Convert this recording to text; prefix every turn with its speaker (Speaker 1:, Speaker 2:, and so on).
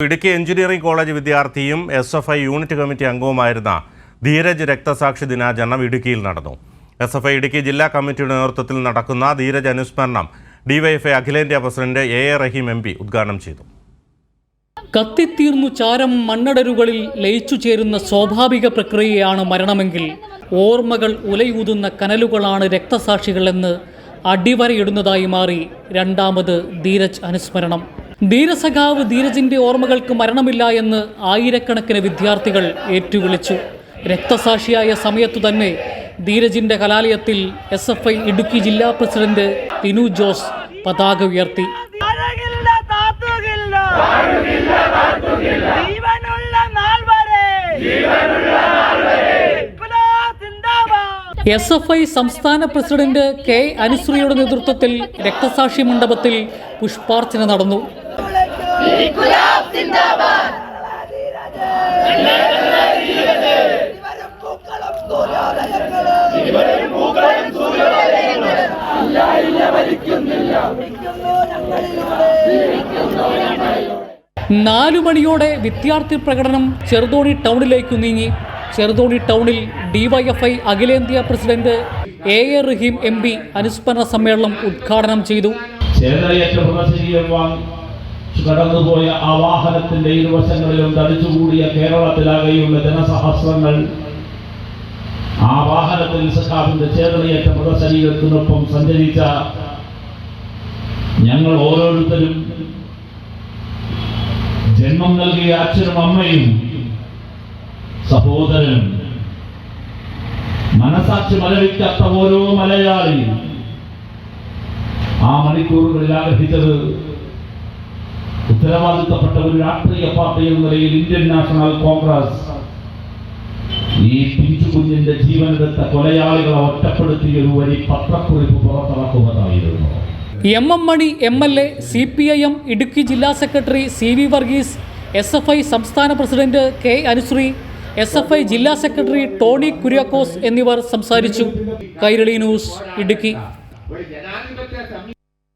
Speaker 1: Idukki engineering college വിദ്യാർത്ഥിയും SFI unit committee അംഗവുമായിരുന്ന Dheeraj രക്തസാക്ഷി ദിനാചരണം ഇടുക്കിയിൽ നടന്നു. SFI ഇടുക്കി ജില്ലാ കമ്മിറ്റിയുടെ നേതൃത്വത്തിൽ നടക്കുന്ന ധീരജ് അനുസ്മരണം DYFI അഖിലേന്ത്യാ പ്രസിഡന്റ് A.A. റഹീം MP ഉദ്ഘാടനം ചെയ്തു.
Speaker 2: കത്തിത്തീർന്നു ചാരം മണ്ണടരുകളിൽ ലയിച്ചു ചേരുന്ന സ്വാഭാവിക പ്രക്രിയയാണ് മരണമെങ്കിൽ ഓർമ്മകൾ ഉലയൂതുന്ന കനലുകളാണ് രക്തസാക്ഷികളെന്ന് അടിവരയിടുന്നതായി മാറി രണ്ടാമത് ധീരജ് അനുസ്മരണം. ധീരസഖാവ് ധീരജിന്റെ ഓർമ്മകൾക്ക് മരണമില്ല എന്ന് ആയിരക്കണക്കിന് വിദ്യാർത്ഥികൾ ഏറ്റുവിളിച്ചു. രക്തസാക്ഷിയായ സമയത്തു തന്നെ ധീരജിന്റെ കലാലയത്തിൽ SFI ഇടുക്കി ജില്ലാ പ്രസിഡന്റ് തിനു ജോസ് പതാക ഉയർത്തി. SFI സംസ്ഥാന പ്രസിഡന്റ് K. അനുശ്രീയുടെ നേതൃത്വത്തിൽ രക്തസാക്ഷി മണ്ഡപത്തിൽ പുഷ്പാർച്ചന നടന്നു. നാലു മണിയോടെ വിദ്യാർത്ഥി പ്രകടനം ചെറുതോണി ടൗണിലേക്ക് നീങ്ങി. ചെറുതോണി ടൗണിൽ DYFI അഖിലേന്ത്യാ പ്രസിഡന്റ് A.A. റഹീം MP അനുസ്മരണ സമ്മേളനം ഉദ്ഘാടനം ചെയ്തു.
Speaker 3: കടന്നുപോയ ആ വാഹനത്തിന്റെ ഇരുവശങ്ങളിലും തടിച്ചുകൂടിയ കേരളത്തിലാകെയുള്ള ജനസഹസ്രങ്ങൾ ആ വാഹനത്തിൽ സഖാവിന്റെ ചേതനയേറ്റ മൃതശരീരത്തിനൊപ്പം സഞ്ചരിച്ച ഞങ്ങൾ ഓരോരുത്തരും ജന്മം നൽകിയ അച്ഛനും അമ്മയും സഹോദരനും മനസാക്ഷി മലവിക്കാത്ത ഓരോ മലയാളിയും ആ മണിക്കൂറുകളിൽ ആഗ്രഹിച്ചത് ഉത്തരവാദിത്തപ്പെട്ട ഒരു രാഷ്ട്രീയ പാർട്ടി എന്ന നിലയിൽ ഇന്ത്യൻ നാഷണൽ കോൺഗ്രസ് ഈ പിഞ്ചുകുഞ്ഞിന്റെ ജീവനെടുത്ത കൊലയാളികളെ ഒറ്റപ്പെടുത്തിയ ഒരു വരി പത്രക്കുറിപ്പ് പുറത്തിറക്കുന്നതായിരുന്നു.
Speaker 2: MM മണി MLA, CPIM ഇടുക്കി ജില്ലാ സെക്രട്ടറി CV വർഗീസ്, SFI സംസ്ഥാന പ്രസിഡന്റ് K. അനുശ്രീ, SFI ജില്ലാ സെക്രട്ടറി ടോണി കുര്യാക്കോസ് എന്നിവർ സംസാരിച്ചു. കൈരളി ന്യൂസ്, ഇടുക്കി.